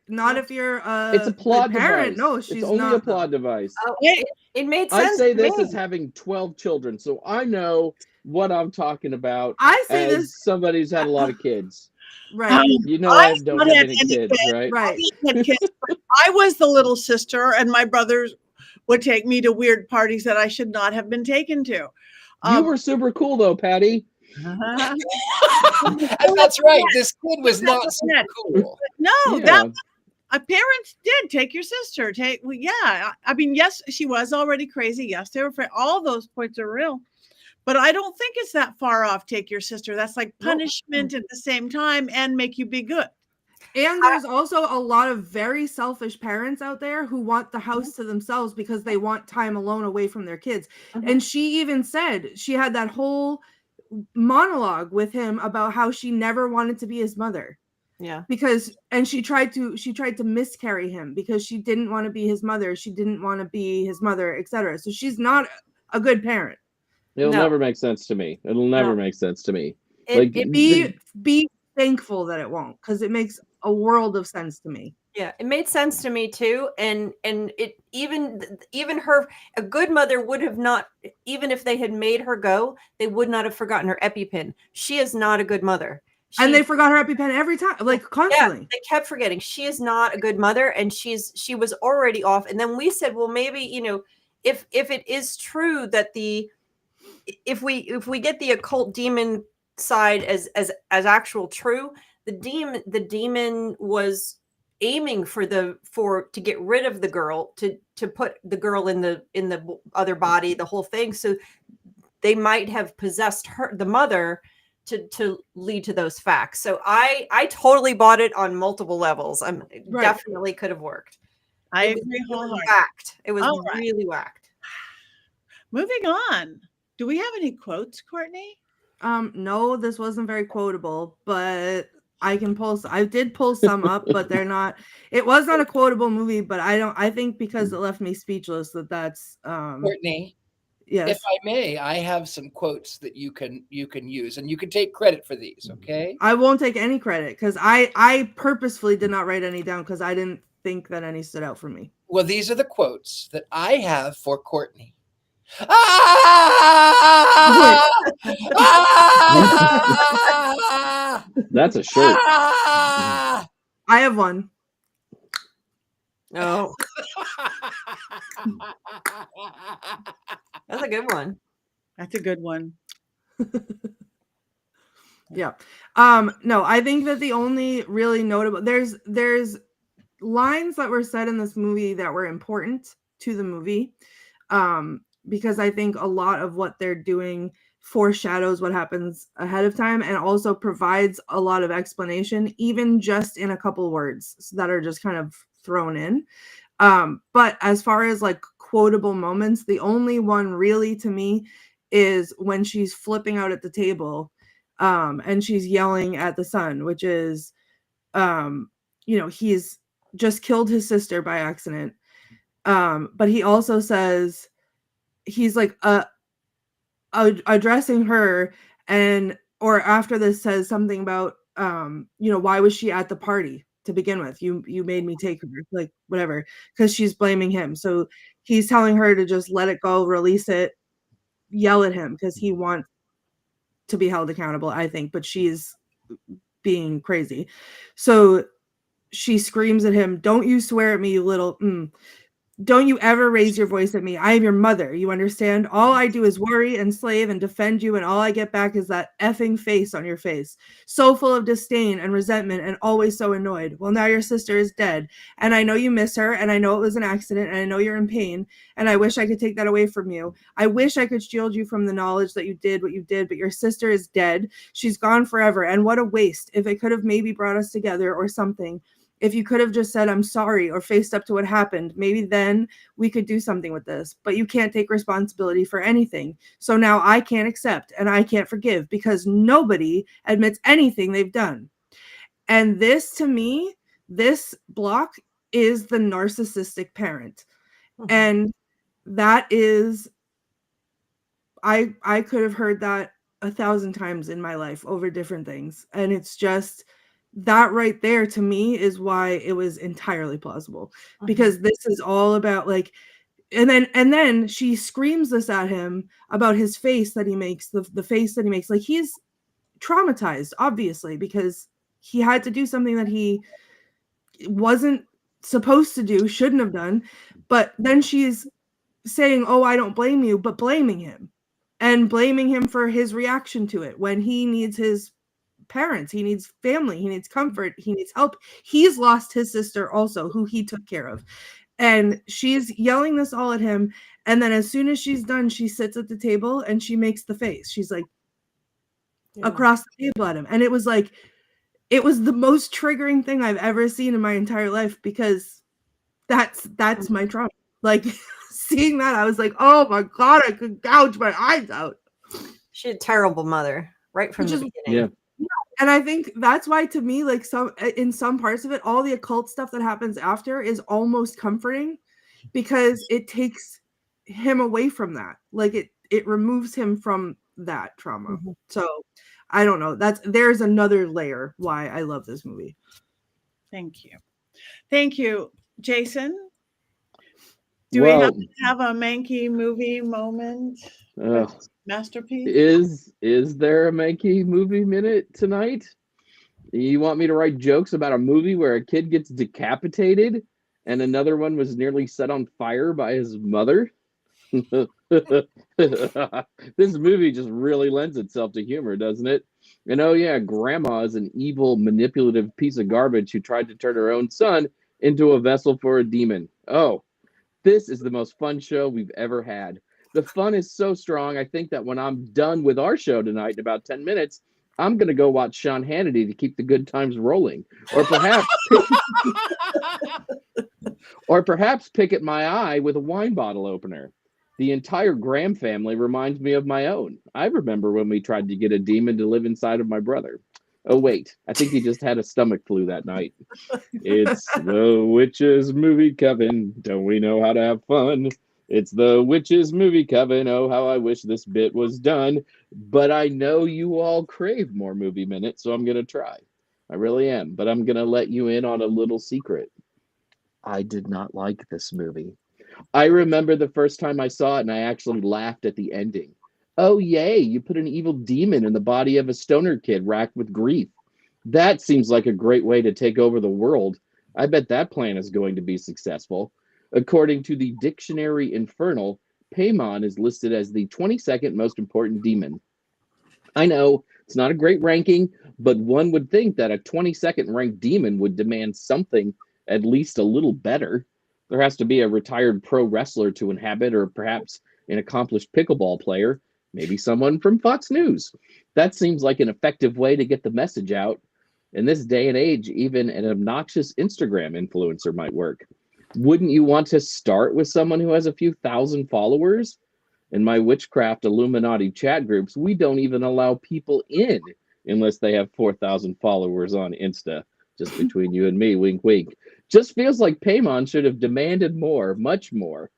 Not if you're it's a plot parent. device. No, she's it's only not a plot device. Oh, it made sense. I say this as having 12 children, so I know what I'm talking about. I say this somebody who's had a lot of kids. Right. You know I don't have any kids, right? Right. I was the little sister, and my brothers would take me to weird parties that I should not have been taken to. You were super cool, though, Patti. And that's right. This kid was not super cool. No, that my parents did take your sister. I mean, yes, she was already crazy. Yes, they were. All those points are real, but I don't think it's that far off. Take your sister. That's like punishment at the same time and make you be good. And there's also a lot of very selfish parents out there who want the house to themselves because they want time alone away from their kids. Mm-hmm. And she even said she had that whole monologue with him about how she never wanted to be his mother. Yeah. And she tried to miscarry him because she didn't want to be his mother. She didn't want to be his mother, etc. So she's not a good parent. It'll never make sense to me. It'll never make sense to me. Be thankful that it won't, because it makes a world of sense to me. Yeah, it made sense to me too, and it even her, a good mother would have not, even if they had made her go, they would not have forgotten her EpiPen. She is not a good mother. And they forgot her EpiPen every time, like constantly. Yeah, they kept forgetting. She is not a good mother, and she was already off. And then we said, well, maybe if it is true that if we get the occult demon side as actual true, the demon was aiming to get rid of the girl, to put the girl in the other body, the whole thing. So they might have possessed the mother to lead to those facts. So I totally bought it on multiple levels. Definitely could have worked. I agree wholeheartedly. It was really whacked. Moving on. Do we have any quotes, Courtney? No, this wasn't very quotable, but I did pull some up, but it was not a quotable movie, but I think because it left me speechless that's Courtney. Yes. If I may, I have some quotes that you can use, and you can take credit for these, okay? I won't take any credit because I purposefully did not write any down because I didn't think that any stood out for me. Well, these are the quotes that I have for Courtney. That's a shirt. I have one. No. That's a good one. That's a good one. Yeah. No, I think that the only really notable there's lines that were said in this movie that were important to the movie. Because I think a lot of what they're doing foreshadows what happens ahead of time and also provides a lot of explanation, even just in a couple words that are just kind of thrown in. But as far as like quotable moments, the only one really to me is when she's flipping out at the table and she's yelling at the son, which is, he's just killed his sister by accident. But he also says, he's like addressing her, or after this says something about, why was she at the party to begin with? You made me take her, like whatever, because she's blaming him. So he's telling her to just let it go, release it, yell at him because he wants to be held accountable, I think, but she's being crazy. So she screams at him, "Don't you swear at me, you little don't you ever raise your voice at me. I am your mother. You understand? All I do is worry and slave and defend you, and all I get back is that effing face on your face. So full of disdain and resentment and always so annoyed. Well, now your sister is dead, and I know you miss her, and I know it was an accident, and I know you're in pain, and I wish I could take that away from you. I wish I could shield you from the knowledge that you did what you did, but your sister is dead. She's gone forever, and what a waste. If it could have maybe brought us together or something. If you could have just said, I'm sorry, or faced up to what happened, maybe then we could do something with this. But you can't take responsibility for anything. So now I can't accept and I can't forgive because nobody admits anything they've done." And this, to me, this block is the narcissistic parent. Mhm. And that is, I could have heard that 1,000 times in my life over different things. And it's just, that right there to me is why it was entirely plausible, because this is all about like, and then she screams this at him about his face that he makes, the face that he makes. Like, he's traumatized, obviously, because he had to do something that he wasn't supposed to do, shouldn't have done. But then she's saying, "Oh, I don't blame you," but blaming him and blaming him for his reaction to it when he needs his parents, he needs family, he needs comfort, he needs help. He's lost his sister also, who he took care of. And she's yelling this all at him. And then as soon as she's done, she sits at the table and she makes the face. She's like across the table at him. And it was like, it was the most triggering thing I've ever seen in my entire life, because that's my trauma. Like, seeing that, I was like, oh my God, I could gouge my eyes out. She's a terrible mother right from the beginning. Yeah. And I think that's why, to me, like, in some parts of it, all the occult stuff that happens after is almost comforting, because it takes him away from that. Like, it removes him from that trauma. So I don't know. There's another layer why I love this movie. Thank you, Jason. Do we have a Mankey movie moment? Masterpiece? Is there a Mankey movie minute tonight? You want me to write jokes about a movie where a kid gets decapitated and another one was nearly set on fire by his mother? This movie just really lends itself to humor, doesn't it? And oh yeah, grandma is an evil, manipulative piece of garbage who tried to turn her own son into a vessel for a demon. Oh, this is the most fun show we've ever had. The fun is so strong, I think that when I'm done with our show tonight in about 10 minutes, I'm going to go watch Sean Hannity to keep the good times rolling. Or perhaps pick at my eye with a wine bottle opener. The entire Graham family reminds me of my own. I remember when we tried to get a demon to live inside of my brother. Oh, wait, I think he just had a stomach flu that night. It's the Witches Movie Coven. Don't we know how to have fun? It's the Witches Movie Coven. Oh, how I wish this bit was done. But I know you all crave more movie minutes, so I'm going to try. I really am. But I'm going to let you in on a little secret. I did not like this movie. I remember the first time I saw it, and I actually laughed at the ending. Oh, yay, you put an evil demon in the body of a stoner kid racked with grief. That seems like a great way to take over the world. I bet that plan is going to be successful. According to the Dictionary Infernal, Paimon is listed as the 22nd most important demon. I know, it's not a great ranking, but one would think that a 22nd ranked demon would demand something at least a little better. There has to be a retired pro wrestler to inhabit, or perhaps an accomplished pickleball player. Maybe someone from Fox News. That seems like an effective way to get the message out. In this day and age, even an obnoxious Instagram influencer might work. Wouldn't you want to start with someone who has a few thousand followers? In my witchcraft Illuminati chat groups, we don't even allow people in unless they have 4,000 followers on Insta. Just between you and me, wink, wink. Just feels like Paimon should have demanded more, much more.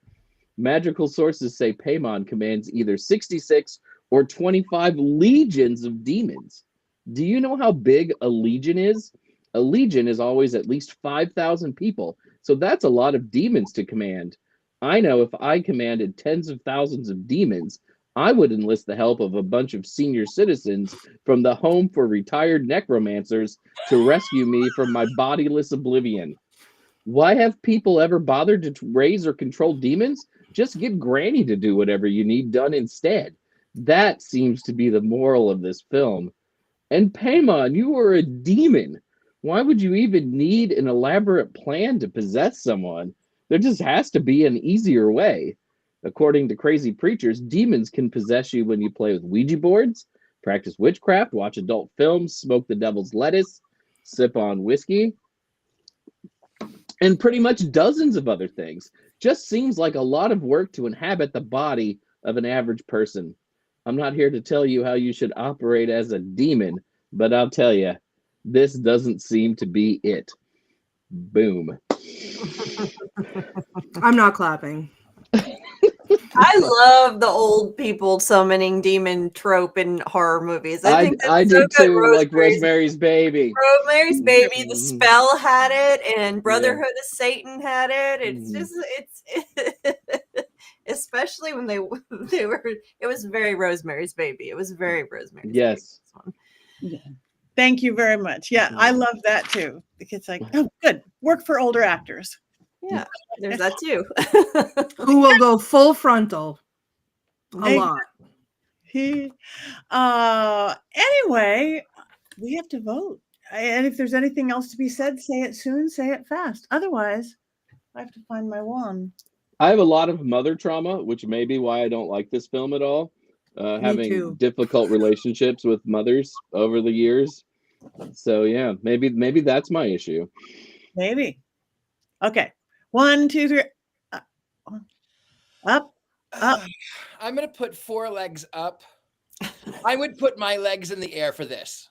Magical sources say Paimon commands either 66 or 25 legions of demons. Do you know how big a legion is? A legion is always at least 5,000 people, so that's a lot of demons to command. I know if I commanded tens of thousands of demons, I would enlist the help of a bunch of senior citizens from the Home for Retired Necromancers to rescue me from my bodiless oblivion. Why have people ever bothered to raise or control demons? Just get Granny to do whatever you need done instead. That seems to be the moral of this film. And Paimon, you are a demon. Why would you even need an elaborate plan to possess someone? There just has to be an easier way. According to crazy preachers, demons can possess you when you play with Ouija boards, practice witchcraft, watch adult films, smoke the devil's lettuce, sip on whiskey, and pretty much dozens of other things. Just seems like a lot of work to inhabit the body of an average person. I'm not here to tell you how you should operate as a demon, but I'll tell you, this doesn't seem to be it. Boom. I'm not clapping. I love the old people summoning demon trope in horror movies. I think that's I so did good. too, like Rosemary's Baby. Rosemary's Baby, The Spell had it, and Brotherhood of Satan had it. It's just especially when they were. It was very Rosemary's Baby. It was very Rosemary's Baby. Yes. Yeah. Thank you very much. Yeah, I love that too. Because like, oh, good work for older actors. Yeah, there's that too. Who will go full frontal a lot. Anyway, we have to vote. And if there's anything else to be said, say it soon, say it fast. Otherwise, I have to find my wand. I have a lot of mother trauma, which may be why I don't like this film at all. Having too. difficult relationships with mothers over the years. So yeah, maybe that's my issue. Maybe. Okay. 1, 2, 3. Up. I'm going to put 4 legs up. I would put my legs in the air for this.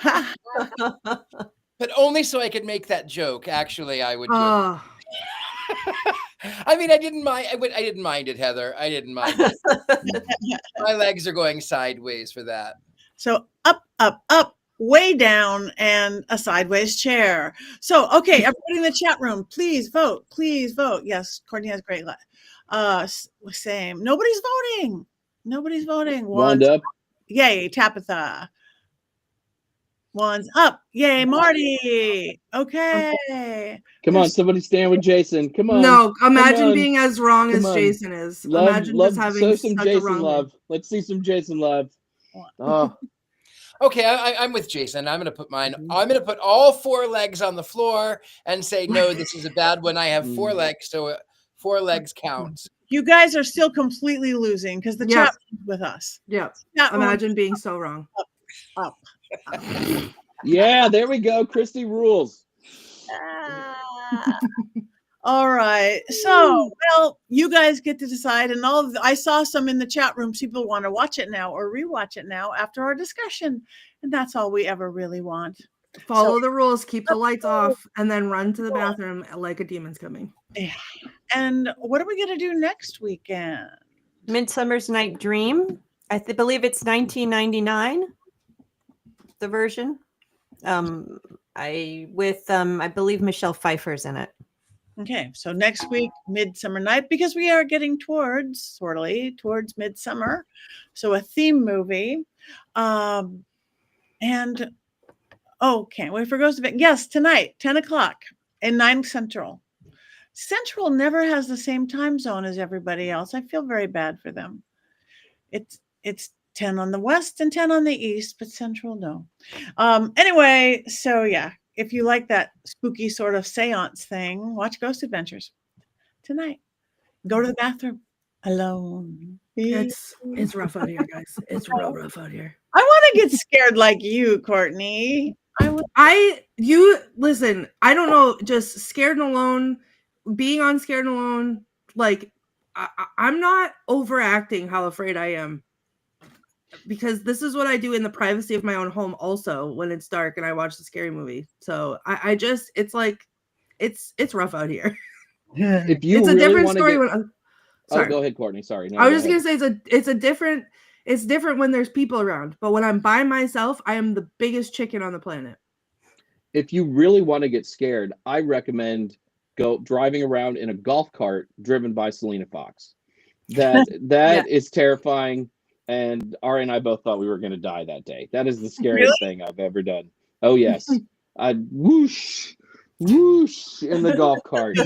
But only so I could make that joke. Actually, I would do it. I mean, I didn't mind. I didn't mind it, Heather. I didn't mind it. My legs are going sideways for that. So up, way down, and a sideways chair. So, okay, everybody in the chat room, please vote. Please vote. Yes, Courtney has great. Same. Nobody's voting. Wand up. Yay, Tabitha. Wands up. Yay, Marty. Okay. Come on, somebody stand with Jason. Come on. No, imagine Come on. being as wrong as Come on. Jason is. Love, Imagine love, just having show some such a Jason wrong love. Let's see some Jason love. Oh, Okay, I'm with Jason. I'm going to put mine. I'm going to put all 4 legs on the floor and say, no, this is a bad one. I have 4 legs, so 4 legs counts. You guys are still completely losing because the chat room is with us. Yeah. Chat room Imagine being so wrong. up. yeah, there we go. Christy rules. All right. So, well, you guys get to decide. And I saw some in the chat room. People want to watch it now or rewatch it now after our discussion. And that's all we ever really want. Follow the rules, keep the lights off, and then run to the bathroom like a demon's coming. Yeah. And what are we going to do next weekend? Midsummer's Night Dream. I believe it's 1999. The version. I believe Michelle Pfeiffer's in it. Okay, so next week, Midsummer Night, because we are getting towards Midsummer. So a theme movie. Can't wait for Ghost of It. Yes, tonight, 10 o'clock and 9 Central. Central never has the same time zone as everybody else. I feel very bad for them. It's 10 on the West and 10 on the East, but Central, no. Anyway, so yeah. If you like that spooky sort of seance thing, watch Ghost Adventures tonight. Go to the bathroom alone. It's rough out here, guys. It's real rough out here. I want to get scared like you, Courtney. You listen, I don't know, just Scared and Alone, being on Scared and Alone, like I'm not overacting how afraid I am, because this is what I do in the privacy of my own home also when it's dark and I watch the scary movie. So I just, it's like, it's rough out here. If you It's a really different wanna story get- when sorry. Oh, go ahead, Courtney. Sorry. No, I was go just ahead. gonna say it's different when there's people around, but when I'm by myself, I am the biggest chicken on the planet. If you really want to get scared, I recommend driving around in a golf cart driven by Selena Fox. That is terrifying, and Ari and I both thought we were going to die that day. That is the scariest thing I've ever done. Oh yes, I whoosh in the golf cart,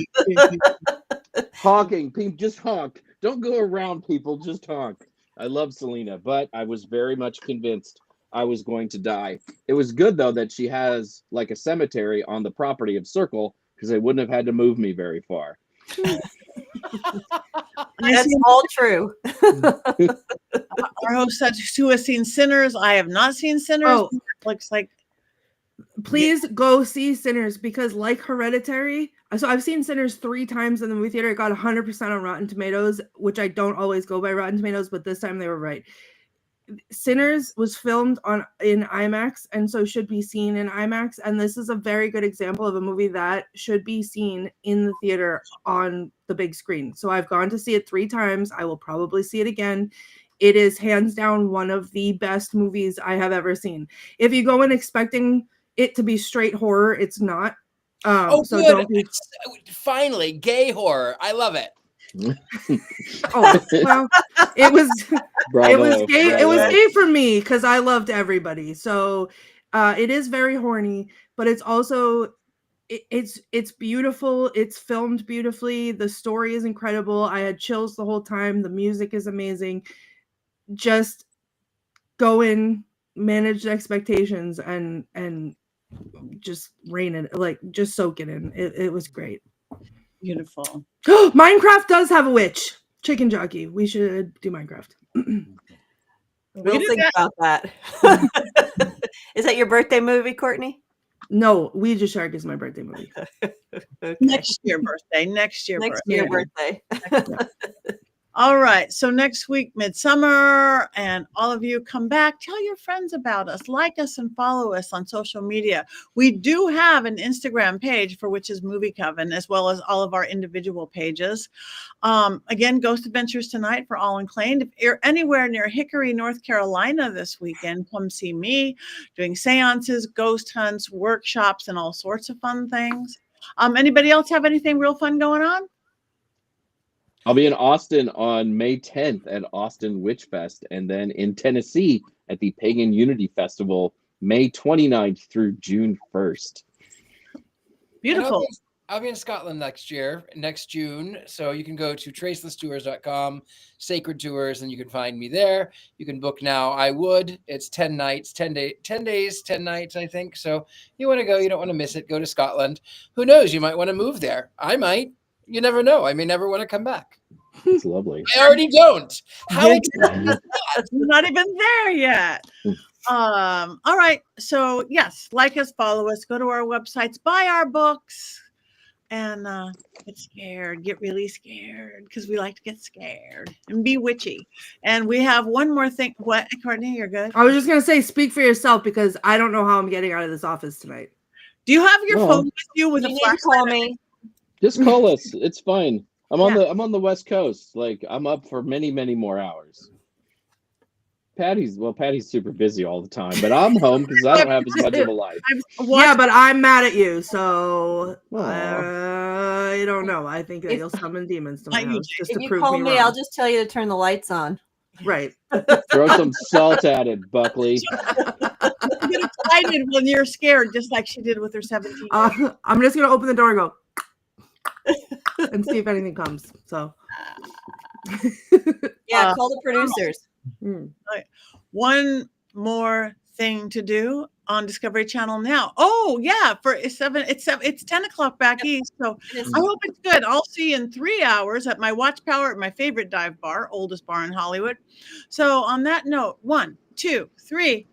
honking. Just honk. Don't go around people. Just honk. I love Selena, but I was very much convinced I was going to die. It was good though that she has like a cemetery on the property of Circle, because they wouldn't have had to move me very far. That's all true. Our host said who has seen Sinners. I have not seen Sinners. Oh. Looks like Please go see Sinners, because like Hereditary, so I've seen Sinners 3 times in the movie theater. It got 100% on Rotten Tomatoes, which I don't always go by Rotten Tomatoes, but this time they were right. Sinners was filmed in IMAX, and so should be seen in IMAX, and this is a very good example of a movie that should be seen in the theater on the big screen. So I've gone to see it 3 times. I will probably see it again. It is hands down one of the best movies I have ever seen. If you go in expecting it to be straight horror, it's not. Oh, so good. don't be... Finally, gay horror. I love it. Oh, well, it was Bravo, it was gay. bravo. It was gay for me because I loved everybody. So it is very horny, but it's also it's beautiful. It's filmed beautifully. The story is incredible. I had chills the whole time. The music is amazing. Just go in, manage the expectations, and just rein it, like just soak it in. It was great. beautiful. Minecraft does have a witch. Chicken Jockey. We should do Minecraft. We'll think about that. Is that your birthday movie, Courtney? No, Ouija Shark is my birthday movie. Okay. Next year birthday. Next year birthday. All right. So next week, Midsummer, and all of you come back. Tell your friends about us. Like us and follow us on social media. We do have an Instagram page for Witches Movie Coven, as well as all of our individual pages. Again, Ghost Adventures Tonight for all inclined. If you're anywhere near Hickory, North Carolina this weekend, come see me doing seances, ghost hunts, workshops, and all sorts of fun things. Anybody else have anything real fun going on? I'll be in Austin on May 10th at Austin Witch Fest, and then in Tennessee at the Pagan Unity Festival, May 29th through June 1st. Beautiful. I'll be in Scotland next June. So you can go to tracelesstours.com, Sacred Tours, and you can find me there. You can book now. It's 10 nights, 10 days, 10 nights, I think. So you want to go, you don't want to miss it. Go to Scotland. Who knows? You might want to move there. I might. You never know. I may never want to come back. It's lovely. I already don't. How exciting is that? We're not even there yet. All right. So yes, like us, follow us, go to our websites, buy our books, and get scared. Get really scared, because we like to get scared and be witchy. And we have one more thing. What, Courtney? You're good. I was just gonna say, speak for yourself, because I don't know how I'm getting out of this office tonight. Do you have your Well, phone with you with You a need to call flashlight? me. Just call us. It's fine. I'm on the West Coast. Like, I'm up for many, many more hours. Patty's super busy all the time, but I'm home because I don't have as much of a life. Yeah, but I'm mad at you, so Aw. I don't know. I think that you'll summon demons to my Not you, house just If to you prove call me me, wrong. I'll just tell you to turn the lights on. Right. Throw some salt at it, Buckley. Get excited when you're scared, just like she did with her 17. I'm just gonna open the door and go and see if anything comes. So Yeah, call the producers. One more thing to do on Discovery Channel now. Oh yeah, it's 10 o'clock back east. So I hope it's good. I'll see you in 3 hours at my watch power at my favorite dive bar, oldest bar in Hollywood. So on that note, 1, 2, 3.